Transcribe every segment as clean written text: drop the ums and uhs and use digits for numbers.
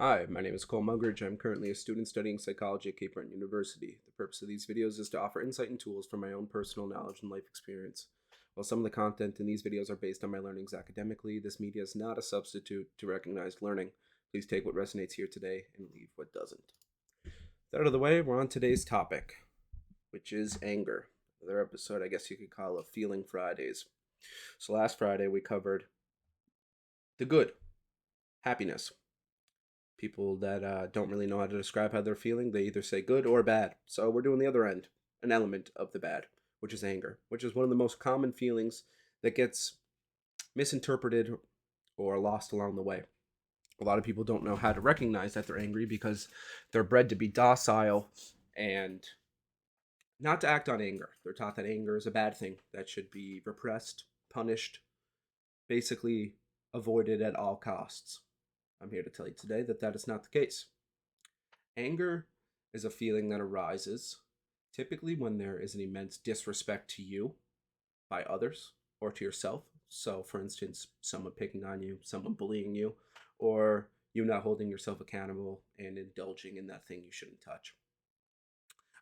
Hi, my name is Cole Mugridge. I'm currently a student studying psychology at Cape Breton University. The purpose of these videos is to offer insight and tools from my own personal knowledge and life experience. While some of the content in these videos are based on my learnings academically, this media is not a substitute to recognized learning. Please take what resonates here today and leave what doesn't. That out of the way, we're on today's topic, which is anger. Another episode, I guess you could call it Feeling Fridays. So last Friday, we covered the good, happiness. People that don't really know how to describe how they're feeling, they either say good or bad. So we're doing the other end, an element of the bad, which is anger, which is one of the most common feelings that gets misinterpreted or lost along the way. A lot of people don't know how to recognize that they're angry because they're bred to be docile and not to act on anger. They're taught that anger is a bad thing that should be repressed, punished, basically avoided at all costs. I'm here to tell you today that that is not the case. Anger is a feeling that arises typically when there is an immense disrespect to you by others or to yourself. So, for instance, someone picking on you, someone bullying you, or you not holding yourself accountable and indulging in that thing you shouldn't touch.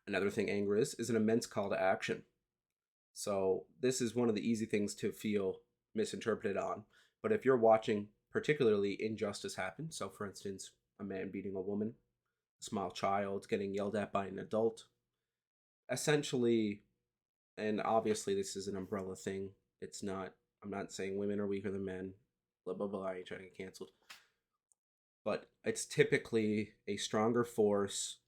Another thing anger is an immense call to action. So, this is one of the easy things to feel misinterpreted on. But if you're watching particularly injustice happen, so for instance, a man beating a woman, a small child getting yelled at by an adult, essentially, and obviously this is an umbrella thing. It's not, I'm not saying women are weaker than men, blah, blah, blah, I ain't trying to get canceled. But it's typically a stronger force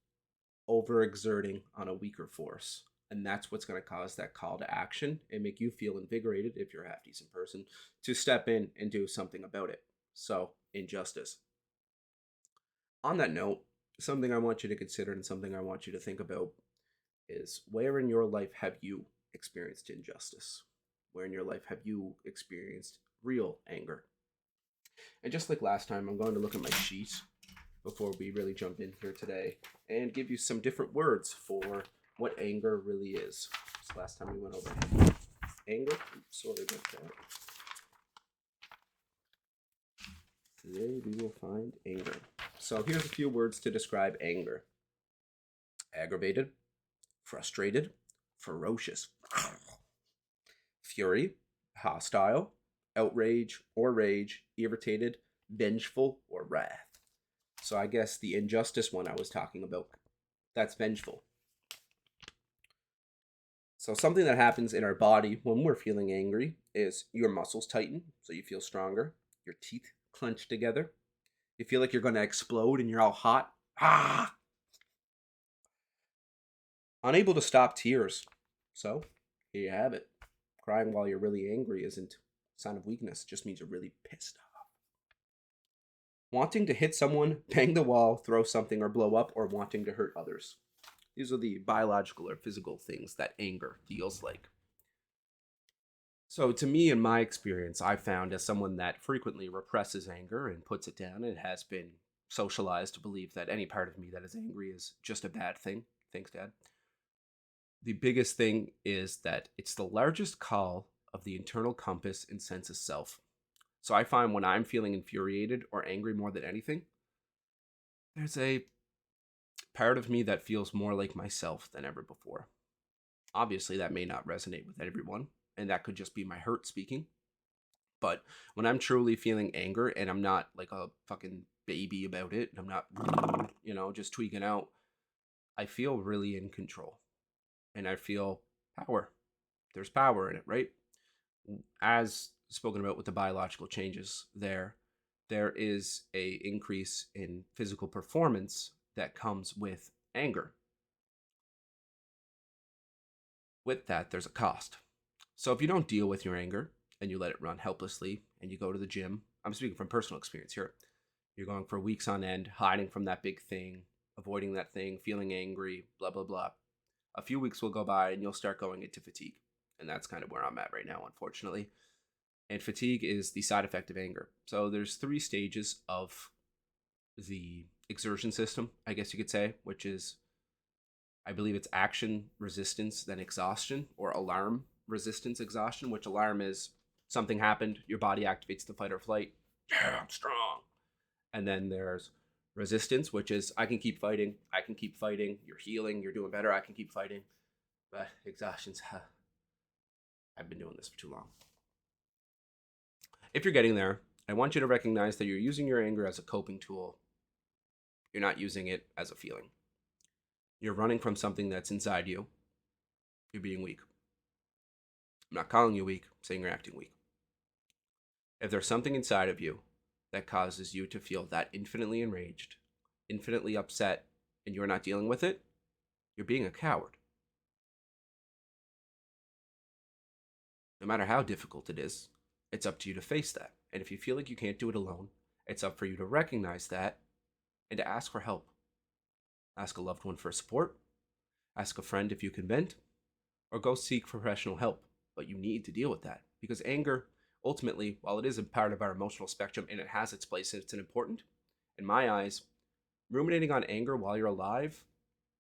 overexerting on a weaker force. And that's what's going to cause that call to action and make you feel invigorated, if you're a half decent person, to step in and do something about it. So, injustice. On that note, something I want you to consider and something I want you to think about is where in your life have you experienced injustice? Where in your life have you experienced real anger? And just like last time, I'm going to look at my sheet before we really jump in here today and give you some different words for what anger really is. So last time we went over anger. Sorry about that. Today we will find anger. So here's a few words to describe anger: aggravated, frustrated, ferocious, fury, hostile, outrage or rage, irritated, vengeful, or wrath. So I guess the injustice one I was talking about, that's vengeful. So something that happens in our body when we're feeling angry is your muscles tighten, so you feel stronger. Your teeth clench together. You feel like you're going to explode and you're all hot. Ah! Unable to stop tears. So, here you have it. Crying while you're really angry isn't a sign of weakness, it just means you're really pissed off. Wanting to hit someone, bang the wall, throw something, or blow up, or wanting to hurt others. These are the biological or physical things that anger feels like. So, to me, in my experience, I've found as someone that frequently represses anger and puts it down, it has been socialized to believe that any part of me that is angry is just a bad thing. Thanks, Dad. The biggest thing is that it's the largest call of the internal compass and sense of self. So I find when I'm feeling infuriated or angry more than anything, there's a part of me that feels more like myself than ever before. Obviously, that may not resonate with everyone, and that could just be my hurt speaking. But when I'm truly feeling anger and I'm not like a fucking baby about it, and I'm not, just tweaking out, I feel really in control. And I feel power. There's power in it, right? As spoken about with the biological changes there is a increase in physical performance that comes with anger. With that, there's a cost. So if you don't deal with your anger and you let it run helplessly and you go to the gym, I'm speaking from personal experience here. You're going for weeks on end, hiding from that big thing, avoiding that thing, feeling angry, blah, blah, blah. A few weeks will go by and you'll start going into fatigue. And that's kind of where I'm at right now, unfortunately. And fatigue is the side effect of anger. So there's 3 stages of the exertion system, I guess you could say, which is, I believe it's action resistance, then exhaustion, or alarm resistance exhaustion, which alarm is something happened, your body activates the fight or flight. Yeah, I'm strong. And then there's Resistance, which is I can keep fighting, I can keep fighting, you're healing, you're doing better, I can keep fighting. But exhaustion's, I've been doing this for too long. If you're getting there, I want you to recognize that you're using your anger as a coping tool. You're not using it as a feeling. You're running from something that's inside you. You're being weak. I'm not calling you weak, I'm saying you're acting weak. If there's something inside of you that causes you to feel that infinitely enraged, infinitely upset, and you're not dealing with it, you're being a coward. No matter how difficult it is, it's up to you to face that. And if you feel like you can't do it alone, it's up for you to recognize that and to ask for help. Ask a loved one for support, ask a friend if you can vent, or go seek professional help. But you need to deal with that because anger, ultimately, while it is a part of our emotional spectrum and it has its place and it's important, in my eyes, ruminating on anger while you're alive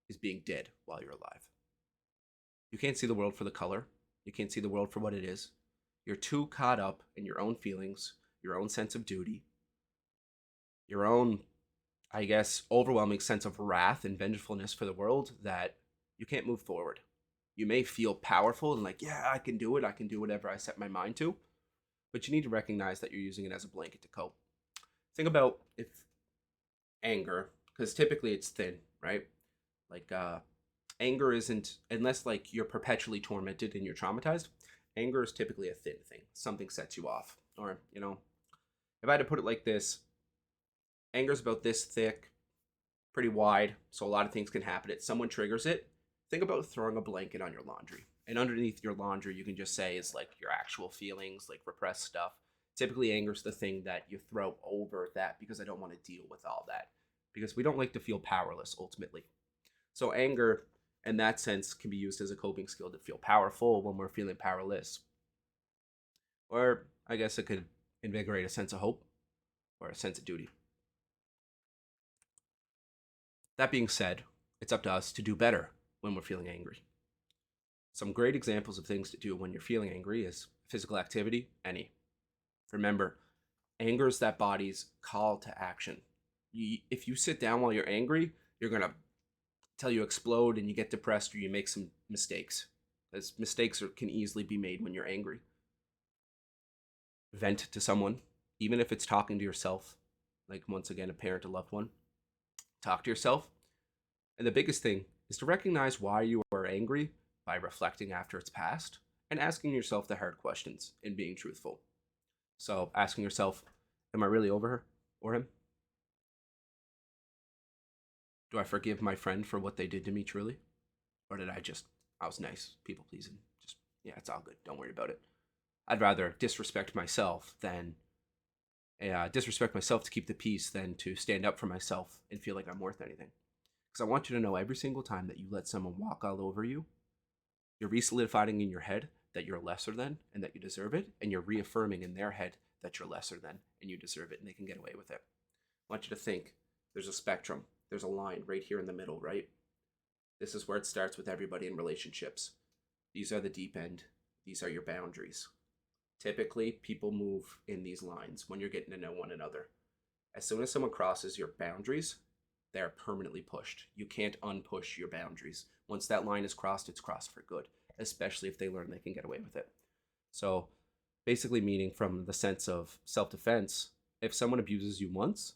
is being dead while you're alive. You can't see the world for the color. You can't see the world for what it is. You're too caught up in your own feelings, your own sense of duty, your own, I guess, overwhelming sense of wrath and vengefulness for the world that you can't move forward. You may feel powerful and like, yeah, I can do it. I can do whatever I set my mind to. But you need to recognize that you're using it as a blanket to cope. Think about if anger, because typically it's thin, right? Like anger isn't, unless like you're perpetually tormented and you're traumatized, anger is typically a thin thing. Something sets you off. Or, if I had to put it like this, anger is about this thick, pretty wide, so a lot of things can happen. If someone triggers it, think about throwing a blanket on your laundry. And underneath your laundry, you can just say is like your actual feelings, like repressed stuff. Typically, anger is the thing that you throw over that because I don't want to deal with all that. Because we don't like to feel powerless ultimately. So, anger, in that sense, can be used as a coping skill to feel powerful when we're feeling powerless. Or I guess it could invigorate a sense of hope or a sense of duty. That being said, it's up to us to do better when we're feeling angry. Some great examples of things to do when you're feeling angry is physical activity, any. Remember, anger is that body's call to action. If you sit down while you're angry, you're going to till you explode and you get depressed or you make some mistakes. As mistakes can easily be made when you're angry. Vent to someone, even if it's talking to yourself, like once again, a parent, a loved one. Talk to yourself. And the biggest thing is to recognize why you are angry by reflecting after it's passed and asking yourself the hard questions and being truthful. So asking yourself, am I really over her or him? Do I forgive my friend for what they did to me truly? Or I was nice, people pleasing. Just, yeah, it's all good. Don't worry about it. I'd rather disrespect myself to keep the peace than to stand up for myself and feel like I'm worth anything. Because I want you to know every single time that you let someone walk all over you, you're re-solidifying in your head that you're lesser than and that you deserve it, and you're reaffirming in their head that you're lesser than and you deserve it and they can get away with it. I want you to think there's a spectrum, there's a line right here in the middle, right? This is where it starts with everybody in relationships. These are the deep end, these are your boundaries. Typically, people move in these lines when you're getting to know one another. As soon as someone crosses your boundaries, they're permanently pushed. You can't unpush your boundaries. Once that line is crossed, it's crossed for good, especially if they learn they can get away with it. So, basically, meaning from the sense of self defense, if someone abuses you once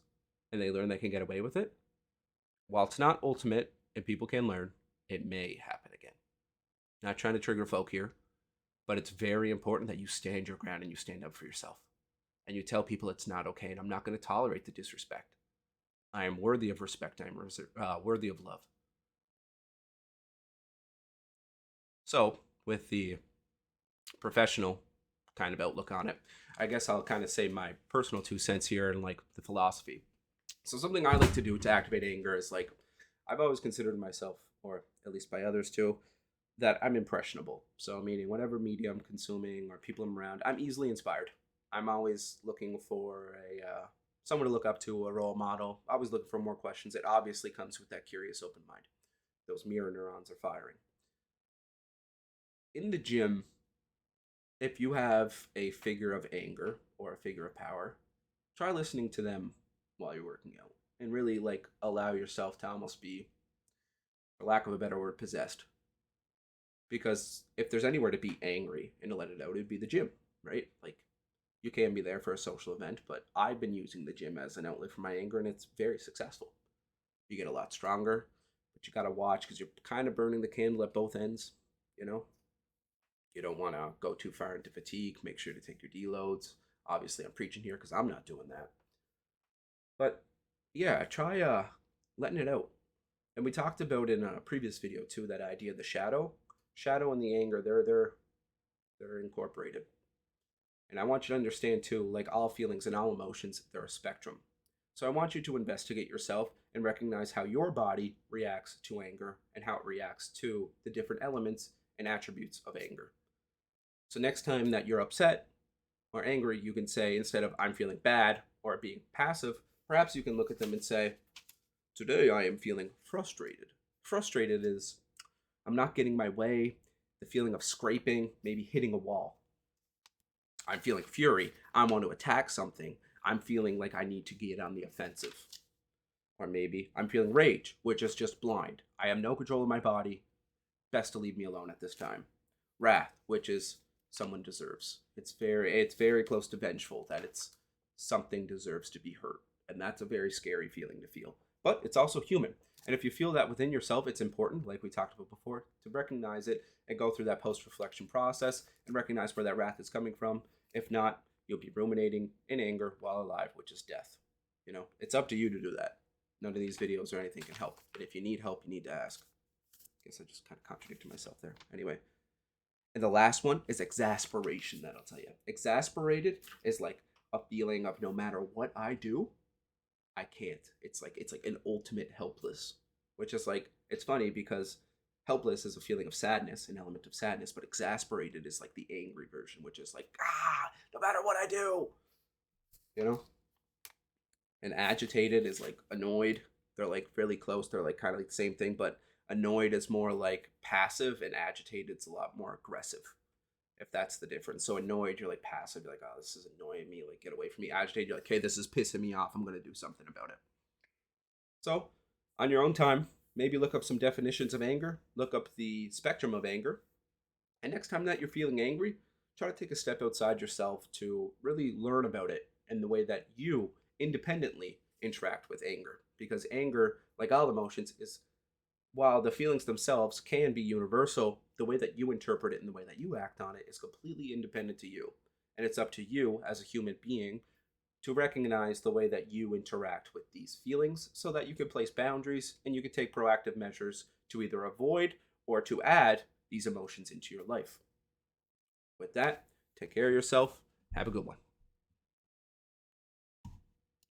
and they learn they can get away with it, while it's not ultimate and people can learn, it may happen again. Not trying to trigger folk here, but it's very important that you stand your ground and you stand up for yourself. And you tell people it's not okay and I'm not going to tolerate the disrespect. I am worthy of respect. I am worthy of love. So, with the professional kind of outlook on it, I guess I'll kind of say my personal 2 cents here and like the philosophy. So, something I like to do to activate anger is like, I've always considered myself, or at least by others too, that I'm impressionable. So, meaning whatever media I'm consuming or people I'm around, I'm easily inspired. I'm always looking for someone to look up to, a role model. Always looking for more questions. It obviously comes with that curious, open mind. Those mirror neurons are firing. In the gym, if you have a figure of anger or a figure of power, try listening to them while you're working out, and really like allow yourself to almost be, for lack of a better word, possessed. Because if there's anywhere to be angry and to let it out, it'd be the gym, right? Like, you can be there for a social event, but I've been using the gym as an outlet for my anger, and it's very successful. You get a lot stronger, but you gotta watch because you're kind of burning the candle at both ends. You know, you don't want to go too far into fatigue. Make sure to take your deloads. Obviously, I'm preaching here because I'm not doing that. But yeah, try letting it out. And we talked about in a previous video too that idea of the shadow and the anger. They're incorporated. And I want you to understand too, like all feelings and all emotions, they're a spectrum. So I want you to investigate yourself and recognize how your body reacts to anger and how it reacts to the different elements and attributes of anger. So next time that you're upset or angry, you can say, instead of I'm feeling bad or being passive, perhaps you can look at them and say, today I am feeling frustrated. Frustrated is I'm not getting my way, the feeling of scraping, maybe hitting a wall. I'm feeling fury. I want to attack something. I'm feeling like I need to get on the offensive. Or maybe I'm feeling rage, which is just blind. I have no control of my body. Best to leave me alone at this time. Wrath, which is someone deserves. It's very close to vengeful, that it's something deserves to be hurt. And that's a very scary feeling to feel. But it's also human. And if you feel that within yourself, it's important, like we talked about before, to recognize it and go through that post-reflection process and recognize where that wrath is coming from. If not, you'll be ruminating in anger while alive, which is death. You know, it's up to you to do that. None of these videos or anything can help. But if you need help, you need to ask. I guess I just kind of contradicted myself there. Anyway. And the last one is exasperation, that I'll tell you. Exasperated is like a feeling of no matter what I do, I can't. It's like an ultimate helpless, which is like, it's funny because helpless is a feeling of sadness, an element of sadness, but exasperated is like the angry version, which is like, no matter what I do, you know? And agitated is like annoyed. They're like really close. They're like kind of like the same thing, but annoyed is more like passive and agitated is a lot more aggressive, if that's the difference. So annoyed, you're like passive, you're like, oh, this is annoying me, like get away from me. Agitated, you're like, hey, this is pissing me off, I'm gonna do something about it. So on your own time, maybe look up some definitions of anger, look up the spectrum of anger, and next time that you're feeling angry, try to take a step outside yourself to really learn about it and the way that you independently interact with anger. Because anger, like all emotions, is, while the feelings themselves can be universal, the way that you interpret it and the way that you act on it is completely independent to you. And it's up to you as a human being to recognize the way that you interact with these feelings so that you can place boundaries and you can take proactive measures to either avoid or to add these emotions into your life. With that, take care of yourself. Have a good one.